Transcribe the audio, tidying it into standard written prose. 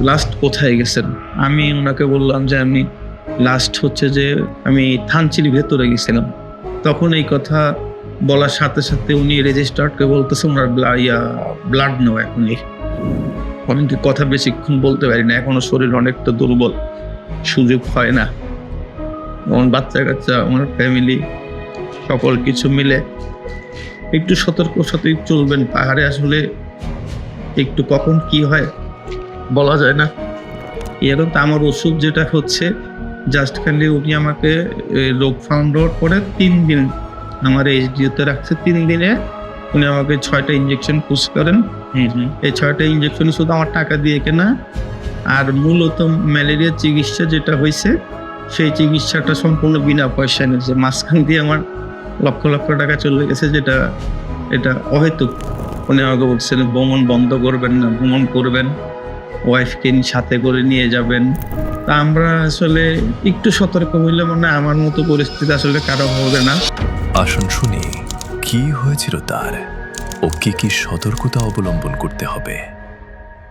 Last কোথায় গেছেন? আমি ওনাকে বললাম যে আমি লাস্ট হচ্ছে যে আমি থানচির ভেতরে গেছিলাম। তখন এই কথা বলার সাথে, সাথে উনি রেজিস্ট্রারকে বলতেছে উনার ব্লাড নেওয়া এখনই। আমি কিন্তু কথা বেশিক্ষণ বলতে পারি না। এখনো শরীর অনেকটা দুর্বল। সুযোগ হয় না। আমার বাচ্চা-কাচ্চা, আমার ফ্যামিলি সকল কিছু মিলে একটু সতর্কর সাথেই চলবেন। পাহাড়ে আসলে একটু কখন কি হয় বলা যায় না। এরকম তো আমার ওষুধ যেটা হচ্ছে জাস্ট খালি উনি আমাকে রোগ ফাউন্ড হওয়ার পরে ৩ দিন আমার এইচডিইউতে রাখছে। ৩ দিনে উনি আমাকে ৬ টা ইনজেকশন পুশ করেন। এই ৬ টা ইনজেকশন শুধু আমার টাকা দিয়ে কেনা। আর মূলত ম্যালেরিয়ার চিকিৎসা যেটা হইছে, সেই চিকিৎসাটা সম্পূর্ণ বিনা পয়সায় নিয়েছে। মাঝখান দিয়ে আমার লক্ষ, লক্ষ টাকা চলে গেছে যেটা এটা অহেতুক। উনি আমাকে বলছেন ভ্রমণ বন্ধ করবেন না, ভ্রমণ করবেন। ওয়াইফকে সাথে করে নিয়ে যাবেন। তা আমরা আসলে একটু সতর্ক হইলে মনে হয় আমার মতো পরিস্থিতি আসলে কারো হবে না। আসুন শুনি কি হয়েছিল তার ও কি সতর্কতা অবলম্বন করতে হবে।